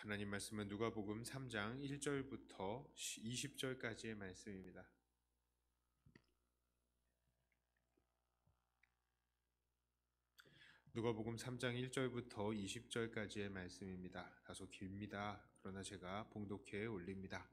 하나님 말씀은 누가복음 3장 1절부터 20절까지의 말씀입니다. 누가복음 3장 1절부터 20절까지의 말씀입니다. 다소 깁니다. 그러나 제가 봉독해 올립니다.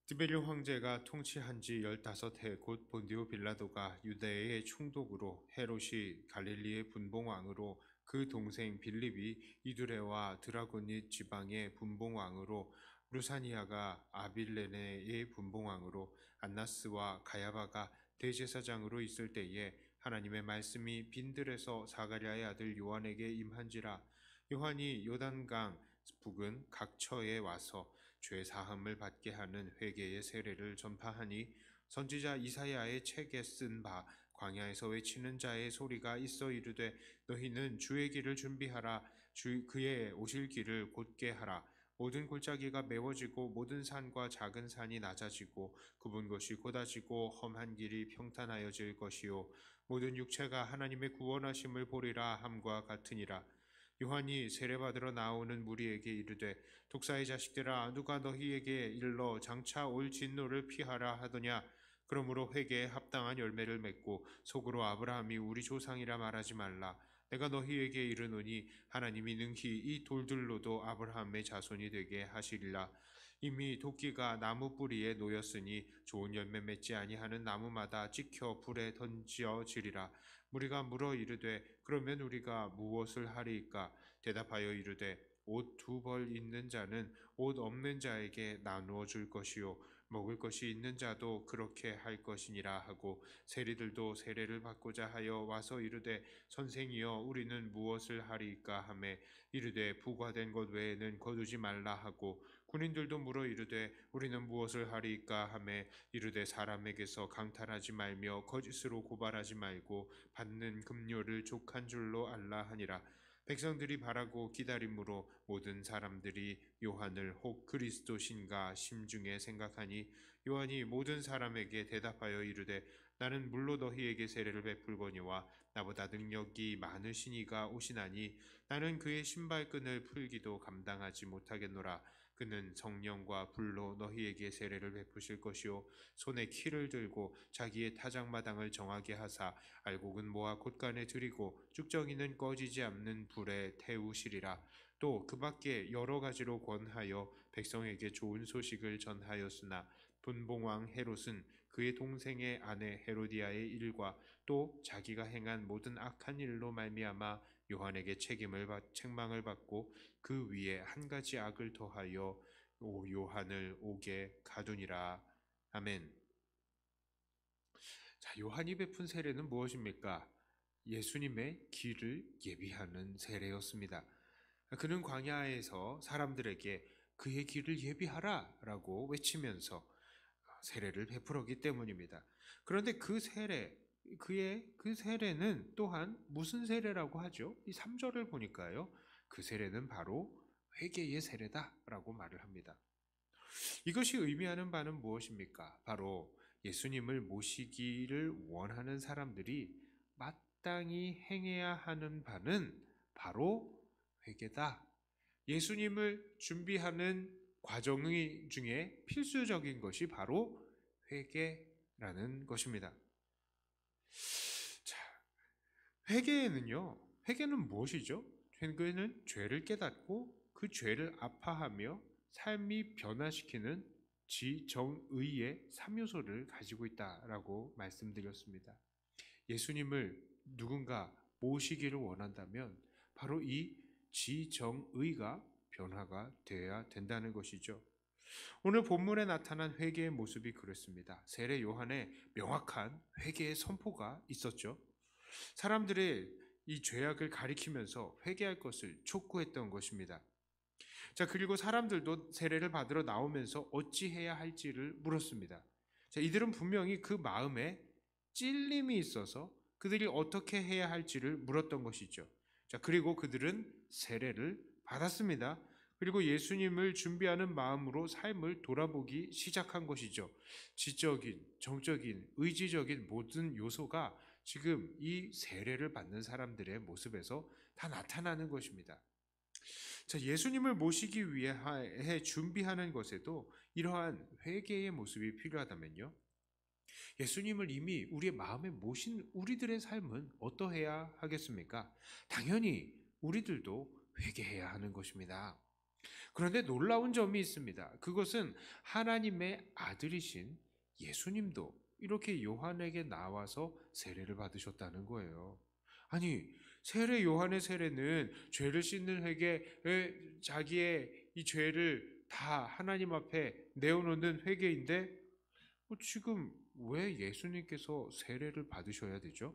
디베리오 황제가 통치한 지 15해 곧 본디오 빌라도가 유대의 총독으로 헤롯이 갈릴리의 분봉왕으로 그 동생 빌립이 이두레와 드라고닛 지방의 분봉왕으로 루사니아가 아빌레네의 분봉왕으로 안나스와 가야바가 대제사장으로 있을 때에 하나님의 말씀이 빈들에서 사가랴의 아들 요한에게 임한지라. 요한이 요단강 북은 각 처에 와서 죄 사함을 받게 하는 회개의 세례를 전파하니 선지자 이사야의 책에 쓴 바 광야에서 외치는 자의 소리가 있어 이르되 너희는 주의 길을 준비하라. 그의 오실 길을 곧게 하라. 모든 골짜기가 메워지고 모든 산과 작은 산이 낮아지고 굽은 것이 곧아지고 험한 길이 평탄하여질 것이요 모든 육체가 하나님의 구원하심을 보리라 함과 같으니라. 요한이 세례받으러 나오는 무리에게 이르되 독사의 자식들아 누가 너희에게 일러 장차 올 진노를 피하라 하더냐. 그러므로 회개에 합당한 열매를 맺고 속으로 아브라함이 우리 조상이라 말하지 말라. 내가 너희에게 이르노니 하나님이 능히 이 돌들로도 아브라함의 자손이 되게 하시리라. 이미 도끼가 나무 뿌리에 놓였으니 좋은 열매 맺지 아니하는 나무마다 찍혀 불에 던지어지리라. 무리가 물어 이르되 그러면 우리가 무엇을 하리이까? 대답하여 이르되 옷 2벌 있는 자는 옷 없는 자에게 나누어 줄 것이요 먹을 것이 있는 자도 그렇게 할 것이니라 하고 세리들도 세례를 받고자 하여 와서 이르되 선생이여 우리는 무엇을 하리이까 하매 이르되 부과된 것 외에는 거두지 말라 하고 군인들도 물어 이르되 우리는 무엇을 하리이까 하매 이르되 사람에게서 강탈하지 말며 거짓으로 고발하지 말고 받는 급료를 족한 줄로 알라 하니라. 백성들이 바라고 기다림으로 모든 사람들이 요한을 혹 그리스도신가 심중에 생각하니 요한이 모든 사람에게 대답하여 이르되 나는 물로 너희에게 세례를 베풀거니와 나보다 능력이 많으신 이가 오시나니 나는 그의 신발끈을 풀기도 감당하지 못하겠노라. 그는 성령과 불로 너희에게 세례를 베푸실 것이요 손에 키를 들고 자기의 타작마당을 정하게 하사 알곡은 모아 곳간에 들이고 쭉정이는 꺼지지 않는 불에 태우시리라. 또 그 밖에 여러 가지로 권하여 백성에게 좋은 소식을 전하였으나 분봉왕 헤롯은 그의 동생의 아내 헤로디아의 일과 또 자기가 행한 모든 악한 일로 말미암아 요한에게 책망을 받고 그 위에 한 가지 악을 더하여 요한을 옥에 가두니라. 아멘. 자, 요한이 베푼 세례는 무엇입니까? 예수님의 길을 예비하는 세례였습니다. 그는 광야에서 사람들에게 그의 길을 예비하라 라고 외치면서 세례를 베풀었기 때문입니다. 그런데 그의 그 세례는 또한 무슨 세례라고 하죠? 이 3절을 보니까요. 그 세례는 바로 회개의 세례다라고 말을 합니다. 이것이 의미하는 바는 무엇입니까? 바로 예수님을 모시기를 원하는 사람들이 마땅히 행해야 하는 바는 바로 회개다. 예수님을 준비하는 과정 중에 필수적인 것이 바로 회개라는 것입니다. 자, 회개는 무엇이죠? 회개는 죄를 깨닫고 그 죄를 아파하며 삶이 변화시키는 지정의의 3요소를 가지고 있다라고 말씀드렸습니다. 예수님을 누군가 모시기를 원한다면 바로 이 지정의가 변화가 되어야 된다는 것이죠. 오늘 본문에 나타난 회개의 모습이 그렇습니다. 세례 요한의 명확한 회개의 선포가 있었죠. 사람들의 이 죄악을 가리키면서 회개할 것을 촉구했던 것입니다. 자, 그리고 사람들도 세례를 받으러 나오면서 어찌해야 할지를 물었습니다. 자, 이들은 분명히 그 마음에 찔림이 있어서 그들이 어떻게 해야 할지를 물었던 것이죠. 자, 그리고 그들은 세례를 받았습니다. 그리고 예수님을 준비하는 마음으로 삶을 돌아보기 시작한 것이죠. 지적인, 정적인, 의지적인 모든 요소가 지금 이 세례를 받는 사람들의 모습에서 다 나타나는 것입니다. 자, 예수님을 모시기 위해 준비하는 것에도 이러한 회개의 모습이 필요하다면요. 예수님을 이미 우리의 마음에 모신 우리들의 삶은 어떠해야 하겠습니까? 당연히 우리들도 회개해야 하는 것입니다. 그런데 놀라운 점이 있습니다. 그것은 하나님의 아들이신 예수님도 이렇게 요한에게 나와서 세례를 받으셨다는 거예요. 아니, 요한의 세례는 죄를 씻는 회개, 자기의 이 죄를 다 하나님 앞에 내어놓는 회개인데 지금 왜 예수님께서 세례를 받으셔야 되죠?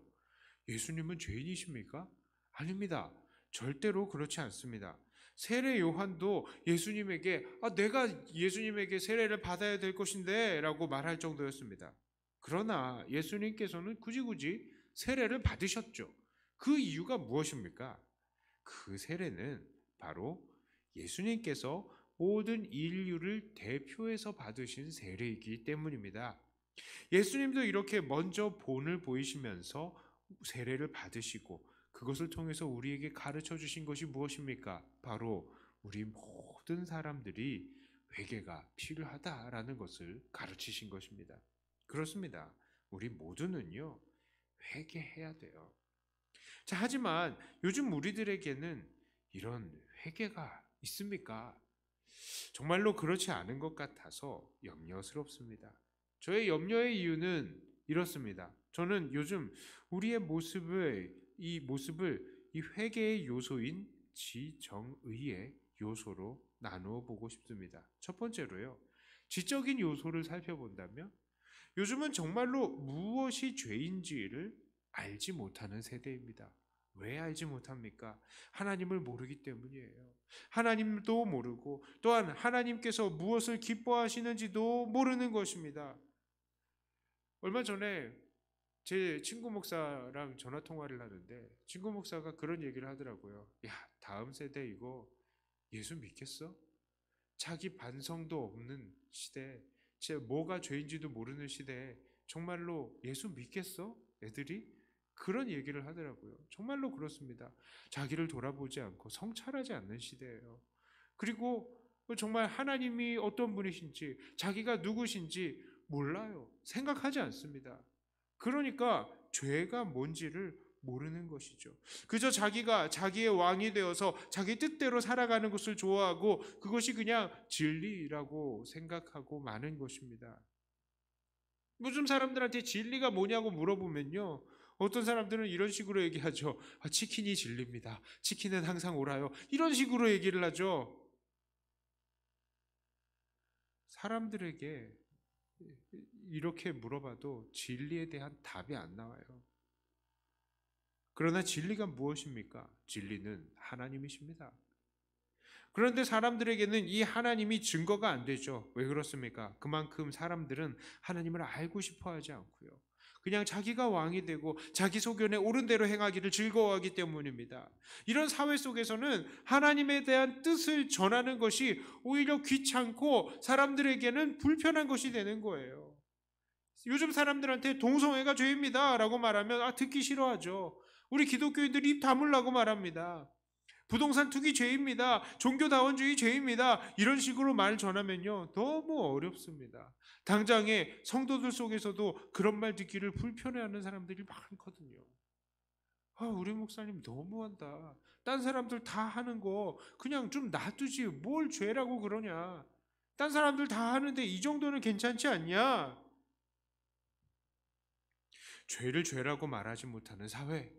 예수님은 죄인이십니까? 아닙니다. 절대로 그렇지 않습니다. 세례 요한도 예수님에게 내가 예수님에게 세례를 받아야 될 것인데 라고 말할 정도였습니다. 그러나 예수님께서는 굳이 세례를 받으셨죠. 그 이유가 무엇입니까? 그 세례는 바로 예수님께서 모든 인류를 대표해서 받으신 세례이기 때문입니다. 예수님도 이렇게 먼저 본을 보이시면서 세례를 받으시고 그것을 통해서 우리에게 가르쳐 주신 것이 무엇입니까? 바로 우리 모든 사람들이 회개가 필요하다라는 것을 가르치신 것입니다. 그렇습니다. 우리 모두는요, 회개해야 돼요. 자, 하지만 요즘 우리들에게는 이런 회개가 있습니까? 정말로 그렇지 않은 것 같아서 염려스럽습니다. 저의 염려의 이유는 이렇습니다. 저는 요즘 우리의 모습을 이 회개의 요소인 지정의의 요소로 나누어 보고 싶습니다. 첫 번째로요, 지적인 요소를 살펴본다면 요즘은 정말로 무엇이 죄인지를 알지 못하는 세대입니다. 왜 알지 못합니까? 하나님을 모르기 때문이에요. 하나님도 모르고 또한 하나님께서 무엇을 기뻐하시는지도 모르는 것입니다. 얼마 전에 제 친구 목사랑 전화 통화를 하는데 친구 목사가 그런 얘기를 하더라고요. 야, 다음 세대 이거 예수 믿겠어? 자기 반성도 없는 시대, 뭐가 죄인지도 모르는 시대에 정말로 예수 믿겠어? 애들이? 그런 얘기를 하더라고요. 정말로 그렇습니다. 자기를 돌아보지 않고 성찰하지 않는 시대예요. 그리고 정말 하나님이 어떤 분이신지, 자기가 누구신지 몰라요. 생각하지 않습니다. 그러니까 죄가 뭔지를 모르는 것이죠. 그저 자기가 자기의 왕이 되어서 자기 뜻대로 살아가는 것을 좋아하고 그것이 그냥 진리라고 생각하고 마는 것입니다. 요즘 사람들한테 진리가 뭐냐고 물어보면요, 어떤 사람들은 이런 식으로 얘기하죠. 치킨이 진리입니다. 치킨은 항상 옳아요. 이런 식으로 얘기를 하죠. 사람들에게 이렇게 물어봐도 진리에 대한 답이 안 나와요. 그러나 진리가 무엇입니까? 진리는 하나님이십니다. 그런데 사람들에게는 이 하나님이 증거가 안 되죠. 왜 그렇습니까? 그만큼 사람들은 하나님을 알고 싶어 하지 않고요. 그냥 자기가 왕이 되고 자기 소견에 옳은 대로 행하기를 즐거워하기 때문입니다. 이런 사회 속에서는 하나님에 대한 뜻을 전하는 것이 오히려 귀찮고 사람들에게는 불편한 것이 되는 거예요. 요즘 사람들한테 동성애가 죄입니다 라고 말하면 듣기 싫어하죠. 우리 기독교인들이 입 다물라고 말합니다. 부동산 투기 죄입니다. 종교다원주의 죄입니다. 이런 식으로 말 전하면요, 너무 어렵습니다. 당장에 성도들 속에서도 그런 말 듣기를 불편해하는 사람들이 많거든요. 우리 목사님 너무한다. 딴 사람들 다 하는 거 그냥 좀 놔두지 뭘 죄라고 그러냐. 딴 사람들 다 하는데 이 정도는 괜찮지 않냐. 죄를 죄라고 말하지 못하는 사회,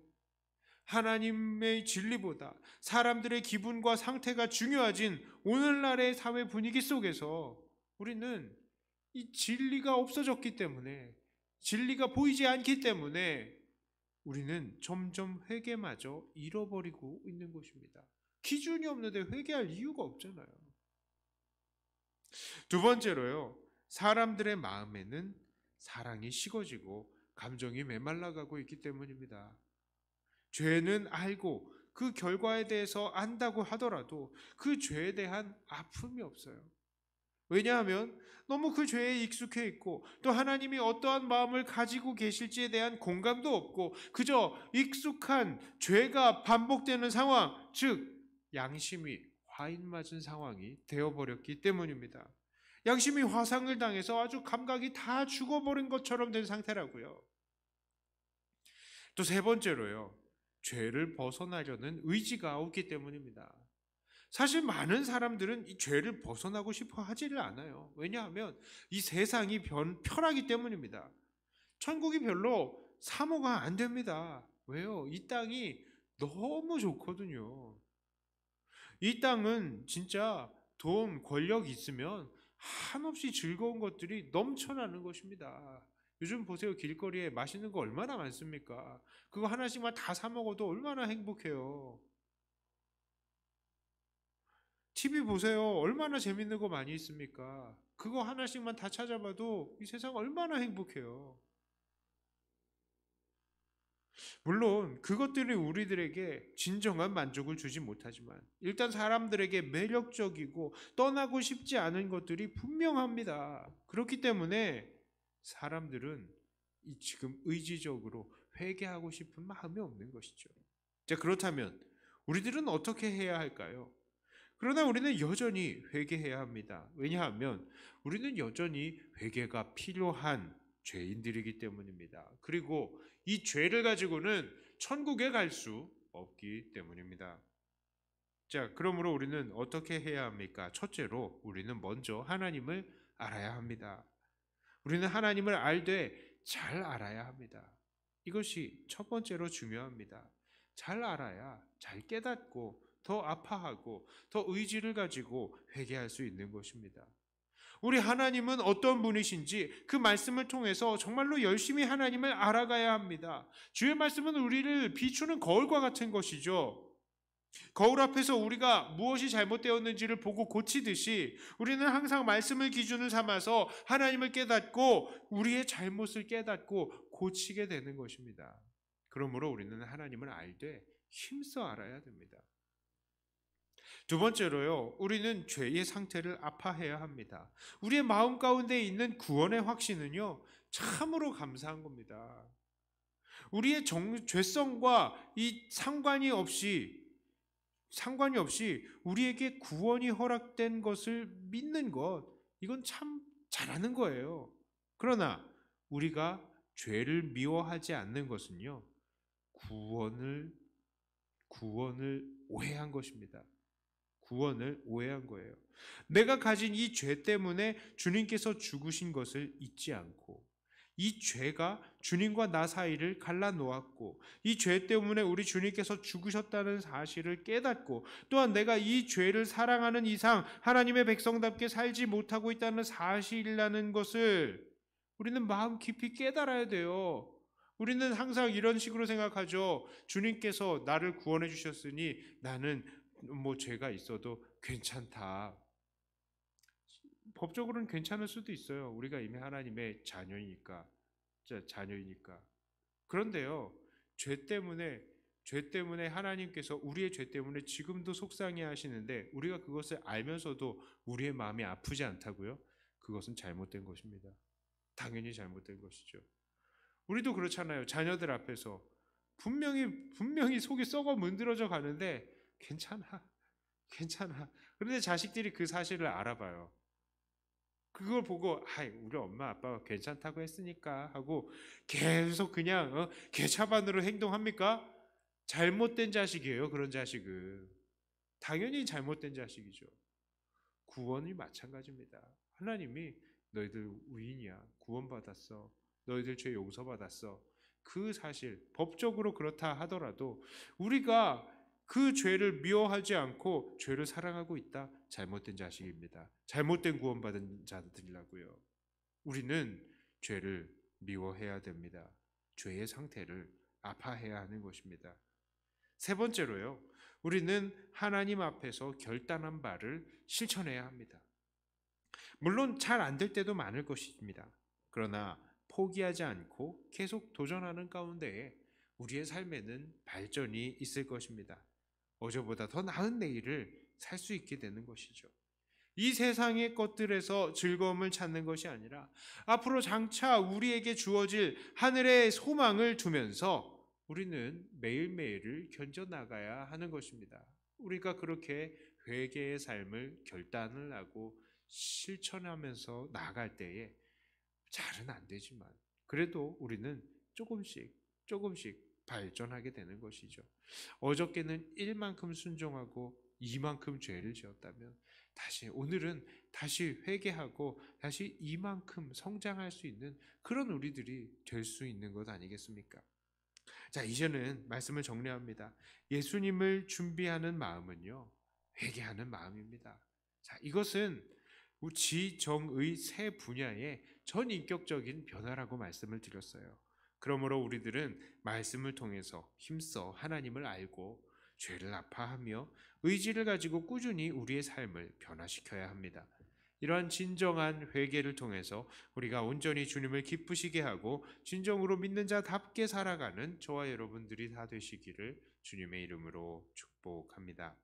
하나님의 진리보다 사람들의 기분과 상태가 중요해진 오늘날의 사회 분위기 속에서 우리는 이 진리가 없어졌기 때문에, 진리가 보이지 않기 때문에 우리는 점점 회개마저 잃어버리고 있는 것입니다. 기준이 없는데 회개할 이유가 없잖아요. 두 번째로요, 사람들의 마음에는 사랑이 식어지고 감정이 메말라가고 있기 때문입니다. 죄는 알고 그 결과에 대해서 안다고 하더라도 그 죄에 대한 아픔이 없어요. 왜냐하면 너무 그 죄에 익숙해 있고 또 하나님이 어떠한 마음을 가지고 계실지에 대한 공감도 없고 그저 익숙한 죄가 반복되는 상황, 즉 양심이 과인 맞은 상황이 되어버렸기 때문입니다. 양심이 화상을 당해서 아주 감각이 다 죽어버린 것처럼 된 상태라고요. 또 세 번째로요, 죄를 벗어나려는 의지가 없기 때문입니다. 사실 많은 사람들은 이 죄를 벗어나고 싶어 하지를 않아요. 왜냐하면 이 세상이 편하기 때문입니다. 천국이 별로 사모가 안 됩니다. 왜요? 이 땅이 너무 좋거든요. 이 땅은 진짜 돈, 권력 있으면 한없이 즐거운 것들이 넘쳐나는 것입니다. 요즘 보세요. 길거리에 맛있는 거 얼마나 많습니까? 그거 하나씩만 다 사 먹어도 얼마나 행복해요. TV 보세요. 얼마나 재밌는 거 많이 있습니까? 그거 하나씩만 다 찾아봐도 이 세상 얼마나 행복해요. 물론 그것들이 우리들에게 진정한 만족을 주지 못하지만 일단 사람들에게 매력적이고 떠나고 싶지 않은 것들이 분명합니다. 그렇기 때문에 사람들은 이 지금 의지적으로 회개하고 싶은 마음이 없는 것이죠. 자, 그렇다면 우리들은 어떻게 해야 할까요? 그러나 우리는 여전히 회개해야 합니다. 왜냐하면 우리는 여전히 회개가 필요한 죄인들이기 때문입니다. 그리고 이 죄를 가지고는 천국에 갈 수 없기 때문입니다. 자, 그러므로 우리는 어떻게 해야 합니까? 첫째로 우리는 먼저 하나님을 알아야 합니다. 우리는 하나님을 알되 잘 알아야 합니다. 이것이 첫 번째로 중요합니다. 잘 알아야 잘 깨닫고 더 아파하고 더 의지를 가지고 회개할 수 있는 것입니다. 우리 하나님은 어떤 분이신지 그 말씀을 통해서 정말로 열심히 하나님을 알아가야 합니다. 주의 말씀은 우리를 비추는 거울과 같은 것이죠. 거울 앞에서 우리가 무엇이 잘못되었는지를 보고 고치듯이 우리는 항상 말씀을 기준을 삼아서 하나님을 깨닫고 우리의 잘못을 깨닫고 고치게 되는 것입니다. 그러므로 우리는 하나님을 알되 힘써 알아야 됩니다. 두 번째로요, 우리는 죄의 상태를 아파해야 합니다. 우리의 마음 가운데 있는 구원의 확신은요, 참으로 감사한 겁니다. 우리의 죄성과 이 상관이 없이 우리에게 구원이 허락된 것을 믿는 것, 이건 참 잘하는 거예요. 그러나 우리가 죄를 미워하지 않는 것은요, 구원을 오해한 것입니다. 구원을 오해한 거예요. 내가 가진 이 죄 때문에 주님께서 죽으신 것을 잊지 않고 이 죄가 주님과 나 사이를 갈라놓았고 이 죄 때문에 우리 주님께서 죽으셨다는 사실을 깨닫고 또한 내가 이 죄를 사랑하는 이상 하나님의 백성답게 살지 못하고 있다는 사실이라는 것을 우리는 마음 깊이 깨달아야 돼요. 우리는 항상 이런 식으로 생각하죠. 주님께서 나를 구원해 주셨으니 나는 죄가 있어도 괜찮다. 법적으로는 괜찮을 수도 있어요. 우리가 이미 하나님의 자녀이니까. 그런데요, 죄 때문에 하나님께서 우리의 죄 때문에 지금도 속상해 하시는데 우리가 그것을 알면서도 우리의 마음이 아프지 않다고요? 그것은 잘못된 것입니다. 당연히 잘못된 것이죠. 우리도 그렇잖아요. 자녀들 앞에서 분명히 속이 썩어 문드러져 가는데 괜찮아. 그런데 자식들이 그 사실을 알아봐요. 그걸 보고 우리 엄마 아빠가 괜찮다고 했으니까 하고 계속 그냥 개차반으로 행동합니까? 잘못된 자식이에요. 그런 자식은 당연히 잘못된 자식이죠. 구원이 마찬가지입니다. 하나님이 너희들 의인이야, 구원받았어, 너희들 죄 용서받았어, 그 사실 법적으로 그렇다 하더라도 우리가 그 죄를 미워하지 않고 죄를 사랑하고 있다, 잘못된 자식입니다. 잘못된 구원받은 자들이라고요. 우리는 죄를 미워해야 됩니다. 죄의 상태를 아파해야 하는 것입니다. 세 번째로요, 우리는 하나님 앞에서 결단한 바를 실천해야 합니다. 물론 잘 안 될 때도 많을 것입니다. 그러나 포기하지 않고 계속 도전하는 가운데에 우리의 삶에는 발전이 있을 것입니다. 어제보다 더 나은 내일을 살 수 있게 되는 것이죠. 이 세상의 것들에서 즐거움을 찾는 것이 아니라 앞으로 장차 우리에게 주어질 하늘의 소망을 두면서 우리는 매일매일을 견뎌나가야 하는 것입니다. 우리가 그렇게 회개의 삶을 결단을 하고 실천하면서 나아갈 때에 잘은 안 되지만 그래도 우리는 조금씩 발전하게 되는 것이죠. 어저께는 1만큼 순종하고 2만큼 죄를 지었다면 오늘은 다시 회개하고 다시 이만큼 성장할 수 있는 그런 우리들이 될 수 있는 것 아니겠습니까? 자, 이제는 말씀을 정리합니다. 예수님을 준비하는 마음은요, 회개하는 마음입니다. 자, 이것은 지정의 세 분야의 전인격적인 변화라고 말씀을 드렸어요. 그러므로 우리들은 말씀을 통해서 힘써 하나님을 알고 죄를 아파하며 의지를 가지고 꾸준히 우리의 삶을 변화시켜야 합니다. 이러한 진정한 회개를 통해서 우리가 온전히 주님을 기쁘시게 하고 진정으로 믿는 자답게 살아가는 저와 여러분들이 다 되시기를 주님의 이름으로 축복합니다.